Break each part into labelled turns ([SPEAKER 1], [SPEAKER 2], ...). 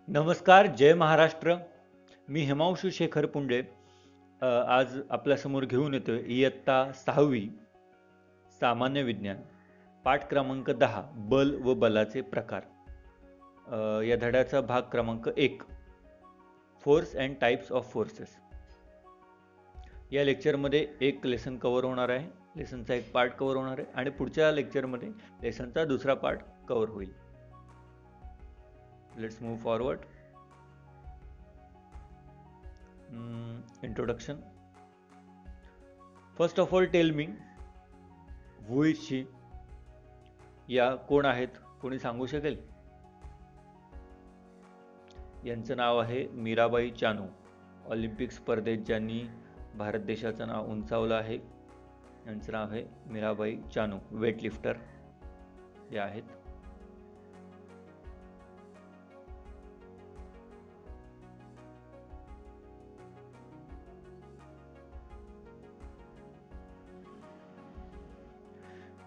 [SPEAKER 1] नमस्कार, जय महाराष्ट्र. मी हिमांशु शेखर पुंडे. आज आपल्यासमोर घेऊन येतोय इयत्ता 6वी सामान्य विज्ञान पाठ क्रमांक 10 बल व बलाचे प्रकार. या धड्याचा भाग क्रमांक 1 force and types of forces. या लेक्चरमध्ये एक लेसन कव्हर होणार आहे, लेसनचा एक पार्ट कव्हर होणार आहे आणि पुढच्या लेक्चरमध्ये लेसनचा दुसरा पार्ट कव्हर होईल. Let's move forward. Introduction. First of all, tell me who is she? या कोण आहेत? कोणी सांगू शकेल? यांचं नाव आहे मीराबाई चानू. ऑलिम्पिक स्पर्धेत ज्यांनी भारत देशाचं नाव उंचावलं आहे, यांचं नाव आहे मीराबाई चानू. वेटलिफ्टर या आहेत.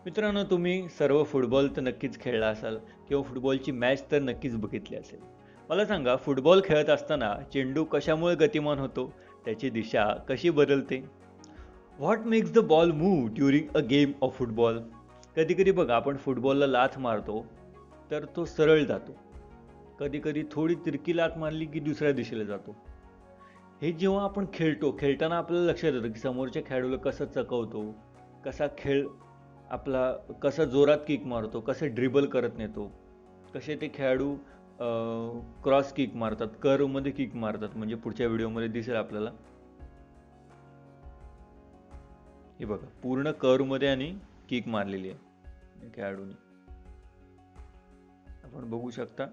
[SPEAKER 1] मित्रांनो, तुम्ही सर्व फुटबॉल तर नक्कीच खेळला असाल किंवा फुटबॉलची मॅच तर नक्कीच बघितली असेल. मला सांगा, फुटबॉल खेळत असताना चेंडू कशामुळे गतिमान होतो? त्याची दिशा कशी बदलते? What makes the ball move during a game of football? कधी कधी बघा, आपण फुटबॉलला लाथ मारतो तर तो सरळ जातो. कधी कधी थोडी तिरकी लाथ मारली की दुसऱ्या दिशेला जातो. हे जेव्हा आपण खेळताना आपल्याला लक्षात येतं की समोरच्या खेळाडूला कसं चकवतो, कसा खेळ आपला, कसा जोरात किक मारतो, कसे ड्रिबल करत नेतो, कसे ते खेळाडू क्रॉस किक मारतात, कर्वमध्ये किक मारतात. म्हणजे पुढच्या व्हिडिओमध्ये दिसेल आपल्याला. हे बघा, पूर्ण कर्वमध्ये आणि किक मारलेली आहे खेळाडूने, आपण बघू शकता.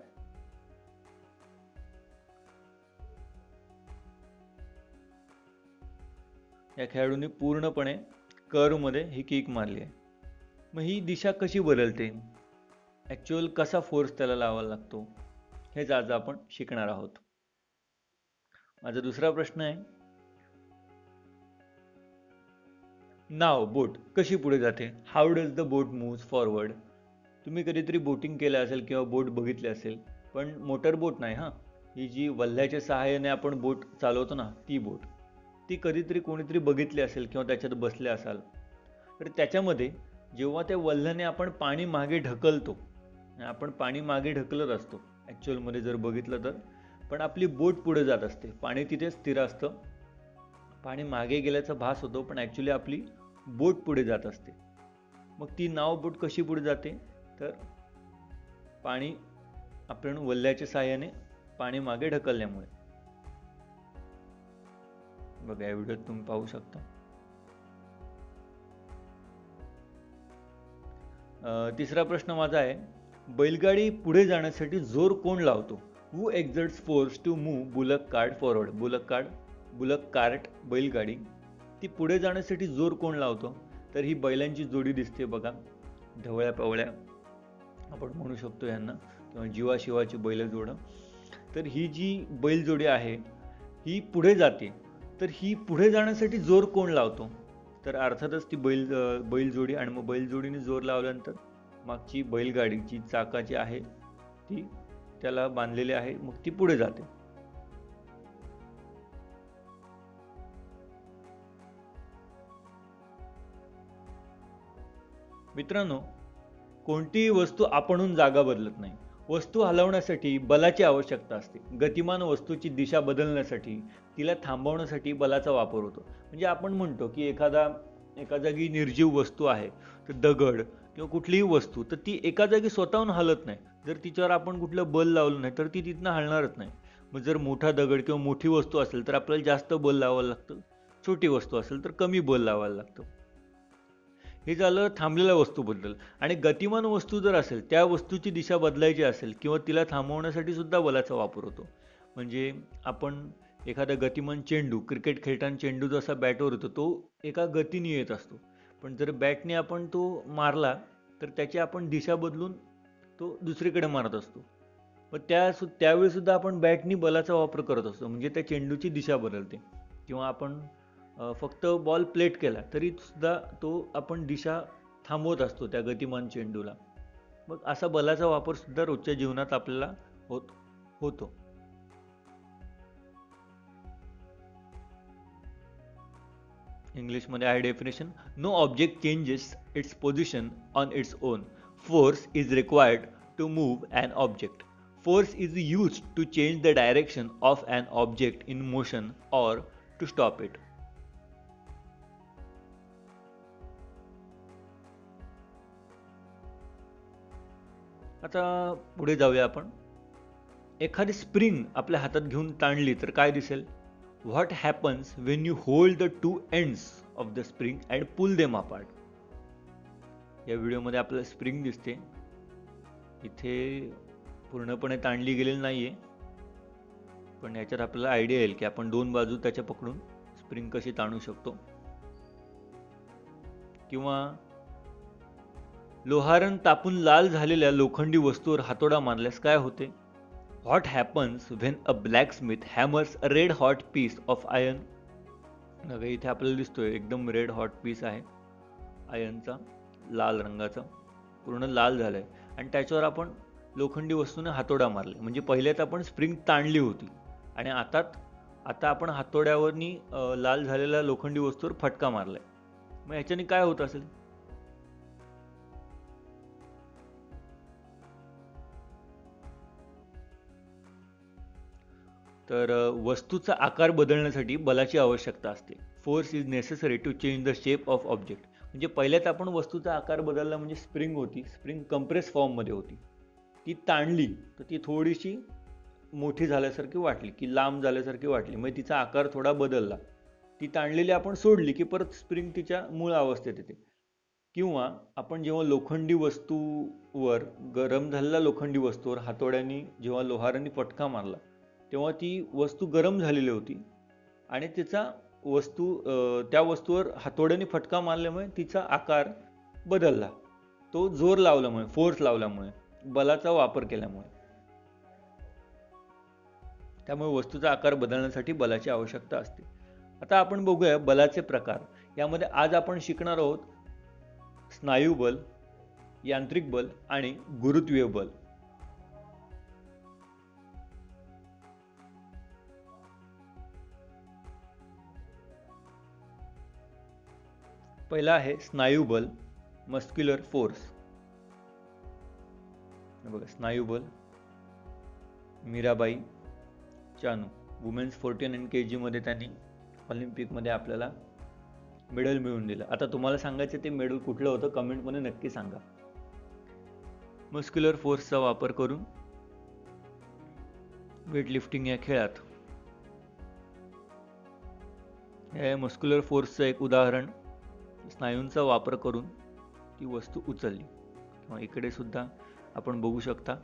[SPEAKER 1] या खेळाडूने पूर्णपणे कर्वमध्ये ही किक मारली आहे. मग ही दिशा कशी बदलते? ॲक्च्युअल कसा फोर्स त्याला लावायला लागतो? हेच आज आपण शिकणार आहोत. माझा दुसरा प्रश्न आहे, नाव बोट कशी पुढे जाते? How does the boat moves forward? तुम्ही कधीतरी बोटिंग केलं असेल किंवा बोट बघितली असेल, पण मोटर बोट नाही हा. ही जी वल्ह्याच्या सहाय्याने आपण बोट चालवतो ना, ती बोट. ती कधीतरी कोणीतरी बघितली असेल किंवा त्याच्यात बसले असाल तर त्याच्यामध्ये जेव्हा त्या वल्ह्याने आपण पाणी मागे ढकलतो, आपण पाणी मागे ढकलत असतो ॲक्च्युअलमध्ये जर बघितलं तर, पण आपली बोट पुढे जात असते. पाणी तिथे स्थिर असतं, पाणी मागे गेल्याचा भास होतो, पण ॲक्च्युली आपली बोट पुढे जात असते. मग ती नाव बोट कशी पुढे जाते? तर पाणी आपण वल्ह्याच्या साहाय्याने पाणी मागे ढकलल्यामुळे. बघा, या व्हिडिओत तुम्ही पाहू शकता. तिसरा प्रश्न माझा आहे, बैलगाडी पुढे जाण्यासाठी जोर कोण लावतो? Who exerts force to move bullock cart forward? Bullock cart बैलगाडी ती पुढे जाण्यासाठी जोर कोण लावतो? तर ही बैलांची जोडी दिसते बघा, ढवळ्या पवळ्या आपण म्हणू शकतो यांना, किंवा जीवाशिवाची बैलजोड. तर ही जी बैलजोडी आहे ही पुढे जाते, तर ही पुढे जाण्यासाठी जोर कोण लावतो? तर अर्थातच ती बैलजोडी. आणि मग बैलजोडीने जोर लावल्यानंतर मागची बैलगाडी जी चाकाची आहे ती त्याला बांधलेली आहे, मग ती पुढे जाते. मित्रांनो, कोणतीही वस्तू आपणहून जागा बदलत नाही. वस्तू हलवण्यासाठी बलाची आवश्यकता असते. गतिमान वस्तूची दिशा बदलण्यासाठी, तिला थांबवण्यासाठी बलाचा वापर होतो. म्हणजे आपण म्हणतो की एका जागी निर्जीव वस्तू आहे, तर दगड किंवा कुठलीही वस्तू, तर ती एका जागी स्वतःहून हलत नाही. जर तिच्यावर आपण कुठलं बल लावलं नाही तर ती तिथनं हलणारच नाही. मग जर मोठा दगड किंवा मोठी वस्तू असेल तर आपल्याला जास्त बल लावावं लागतं, छोटी वस्तू असेल तर कमी बल लावायला लागतं. हे झालं थांबलेल्या वस्तूबद्दल. आणि गतिमान वस्तू जर असेल, त्या वस्तूची दिशा बदलायची असेल किंवा तिला थांबवण्यासाठी सुद्धा बलाचा वापर होतो. म्हणजे आपण एखादा गतिमान चेंडू, क्रिकेट खेळताना चेंडू जसा बॅटवर येतो तो एका गतीने येत असतो, पण जर बॅटने आपण तो मारला तर त्याची आपण दिशा बदलून तो दुसरीकडे मारत असतो. पण त्यावेळी सुद्धा आपण बॅटनी बलाचा वापर करत असतो, म्हणजे त्या चेंडूची दिशा बदलते. किंवा आपण फक्त बॉल प्लेट केला तरी सुद्धा तो आपण दिशा थांबवत असतो त्या गतिमान चेंडूला. मग असा बलाचा वापर सुद्धा रोजच्या जीवनात आपल्याला होतो. इंग्लिशमध्ये आहे definition, no object changes its position on its own. Force is required to move an object. Force is use to change the direction of an object in motion or to stop it. आता पुढे जाऊया आपण. एखादी spring आपल्या हातात घेऊन ताणली तर काय दिसेल? What happens when you hold the two ends of the spring and pull them apart. या व्हिडिओमध्ये आपल्याला स्प्रिंग दिसते, इथे पूर्णपणे ताणली गेलेली नाहीये, पण याच्यात आपल्याला आयडिया येईल की आपण दोन बाजू त्याच्या पकडून स्प्रिंग कशी ताणू शकतो. किंवा लोहारण तापून लाल झालेल्या लोखंडी वस्तूवर हातोडा मारल्यास काय होते? What happens when a blacksmith hammers a red hot piece of iron. बघा इथे आपल्याला दिसतोय एकदम रेड हॉट पीस आहे आयर्नचा, लाल रंगाचा, पूर्ण लाल झालाय, आणि त्याच्यावर आपण लोखंडी वस्तूने हातोडा मारले. म्हणजे पहिल्यात आपण स्प्रिंग ताणली होती आणि आता आपण हातोड्यावरनी लाल झालेल्या लोखंडी वस्तूवर फटका मारलाय. मग ह्याच्याने काय होत असेल? तर वस्तूचा आकार बदलण्यासाठी बलाची आवश्यकता असते. Force is necessary to change the shape of object. म्हणजे पहिल्यात आपण वस्तूचा आकार बदलला, म्हणजे स्प्रिंग होती, स्प्रिंग कंप्रेस फॉर्ममध्ये होती, ती ताणली तर ती थोडीशी मोठी झाल्यासारखी वाटली, की लांब झाल्यासारखी वाटली, म्हणजे तिचा आकार थोडा बदलला. ती ताणलेली आपण सोडली की परत स्प्रिंग तिच्या मूळ अवस्थेत येते. किंवा आपण जेव्हा लोखंडी वस्तूवर, गरम झालेल्या लोखंडी वस्तूवर हातोड्याने जेव्हा लोहारांनी फटका मारला तेव्हा ती वस्तू गरम झालेली होती आणि त्या वस्तूवर हातोड्याने फटका मारल्यामुळे तिचा आकार बदलला. तो जोर लावल्यामुळे, फोर्स लावल्यामुळे, बलाचा वापर केल्यामुळे. त्यामुळे वस्तूचा आकार बदलण्यासाठी बलाची आवश्यकता असते. आता आपण बघूया बलाचे प्रकार. यामध्ये आज आपण शिकणार आहोत स्नायू बल, यांत्रिक बल आणि गुरुत्वीय बल. पहिला आहे स्नायू बल, मस्क्युलर फोर्स. बघा स्नायू बल, मीराबाई चानू वुमेन्स 49 kg मध्ये त्यांनी ऑलिम्पिकमध्ये आपल्याला मेडल मिळवून दिलं. आता तुम्हाला सांगायचं ते मेडल कुठलं होतं, कमेंटमध्ये नक्की सांगा. मस्क्युलर फोर्सचा वापर करून वेटलिफ्टिंग या खेळात, हे मस्क्युलर फोर्सचं एक उदाहरण, स्नायूंचा वापर करून ती वस्तू उचलली. इकडे सुद्धा आपण बघू शकता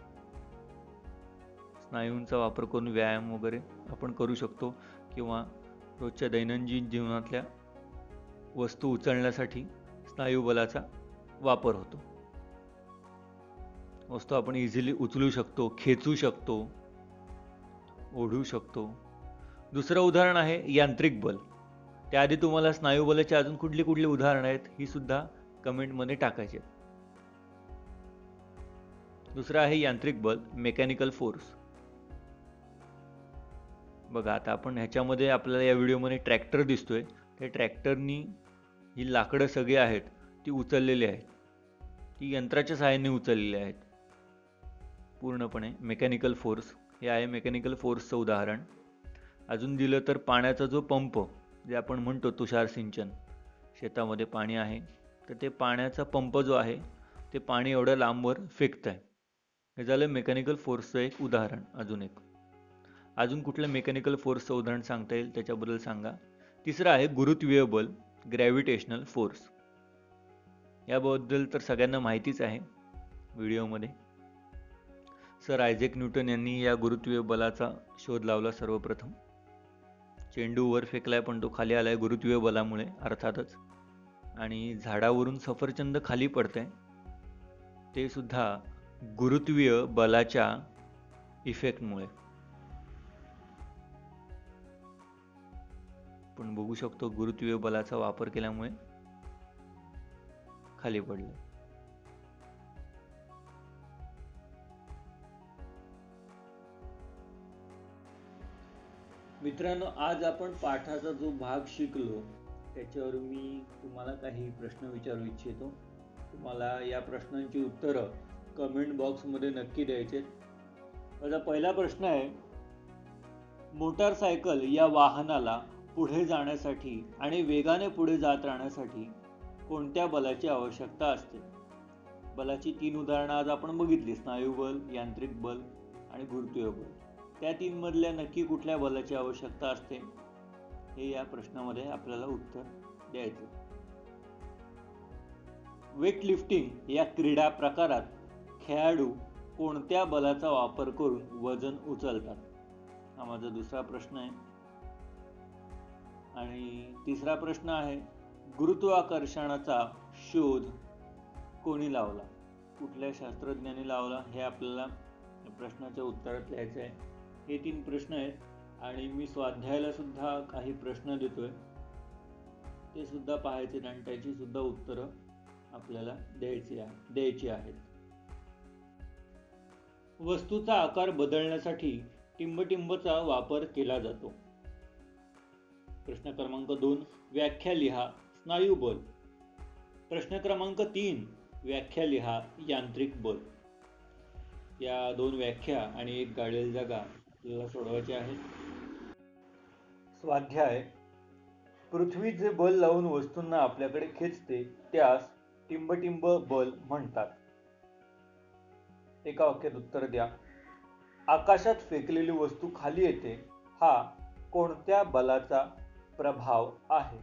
[SPEAKER 1] स्नायूंचा वापर करून व्यायाम वगैरे आपण करू शकतो किंवा रोजच्या दैनंदिन जीवनातल्या वस्तू उचलण्यासाठी स्नायू बलाचा वापर होतो. वस्तू आपण इझिली उचलू शकतो, खेचू शकतो, ओढू शकतो. दुसरं उदाहरण आहे यांत्रिक बल. त्याआधी तुम्हाला स्नायू बलाची अजून कुठली कुठली उदाहरणं आहेत ही सुद्धा कमेंटमध्ये टाकायची. दुसरं आहे यांत्रिक बल, मेकॅनिकल फोर्स. बघा आता आपण ह्याच्यामध्ये आपल्याला या व्हिडिओमध्ये ट्रॅक्टर दिसतोय. त्या ट्रॅक्टरनी ही लाकडं सगळी आहेत ती उचललेली आहेत, ती यंत्राच्या सहाय्याने उचललेली आहेत पूर्णपणे. मेकॅनिकल फोर्स हे आहे मेकॅनिकल फोर्सचं उदाहरण. अजून दिलं तर पाण्याचा जो पंप, जे आपण म्हणतो तुषार सिंचन, शेतामध्ये पाणी आहे तर ते पाण्याचा पंप जो आहे ते पाणी एवढ्या लांबवर फेकत आहे. हे झालं मेकॅनिकल फोर्सचं एक उदाहरण. अजून कुठलं मेकॅनिकल फोर्सचं उदाहरण सांगता येईल त्याच्याबद्दल सांगा. तिसरं आहे गुरुत्वीय बल, ग्रॅव्हिटेशनल फोर्स. याबद्दल तर सगळ्यांना माहितीच आहे व्हिडिओमध्ये. सर आयझॅक न्यूटन यांनी या गुरुत्वीय बलाचा शोध लावला सर्वप्रथम. चेंडू वर फेकलाय पण तो खाली आलाय गुरुत्वीय बलामुळे अर्थातच. आणि झाडावरून सफरचंद खाली पडतंय ते सुद्धा गुरुत्वीय बलाच्या इफेक्टमुळे. आपण बघू शकतो गुरुत्वीय बलाचा वापर केल्यामुळे खाली पडलं. मित्रांनो, आज आपण पाठाचा जो भाग शिकलो त्याच्यावर मी तुम्हाला काही प्रश्न विचारू इच्छितो. तुम्हाला या प्रश्नांची उत्तरं कमेंट बॉक्समध्ये नक्की द्यायचे. माझा पहिला प्रश्न आहे, मोटारसायकल या वाहनाला पुढे जाण्यासाठी आणि वेगाने पुढे जात राहण्यासाठी कोणत्या बलाची आवश्यकता असते? बलाची 3 उदाहरणं आज आपण बघितली, स्नायुबल, यांत्रिक बल आणि गुरुत्वीय बल. त्या 3 मधल्या नक्की कुठल्या बलाची आवश्यकता असते हे या प्रश्नामध्ये आपल्याला उत्तर द्यायचं. वेट लिफ्टिंग या क्रीडा प्रकारात खेळाडू कोणत्या बलाचा वापर करून वजन उचलतात? हा माझा दुसरा प्रश्न आहे. आणि तिसरा प्रश्न आहे, गुरुत्वाकर्षणाचा शोध कोणी लावला? कुठल्या शास्त्रज्ञाने लावला हे आपल्याला प्रश्नाच्या उत्तरात लिहायचं आहे. हे 3 प्रश्न आहेत आणि मी स्वाध्यायाला सुद्धा काही प्रश्न देतोय, ते सुद्धा पाहायचे आणि त्याची सुद्धा उत्तरं आपल्याला द्यायची आहेत. वस्तूचा आकार बदलण्यासाठी टिंबटिंबचा वापर केला जातो. प्रश्न क्रमांक 2, व्याख्या लिहा स्नायुबल. प्रश्न क्रमांक 3, व्याख्या लिहा यांत्रिक बल. या 2 व्याख्या आणि एक गाळलेली जागा आपल्याला सोडवायची आहे. स्वाध्याय, पृथ्वी जे बल लावून वस्तूंना आपल्याकडे खेचते त्यास टिंबटिंब बल म्हणतात. एका वाक्यात उत्तर द्या. आकाशात फेकलेली वस्तू खाली येते, हा कोणत्या बलाचा प्रभाव आहे?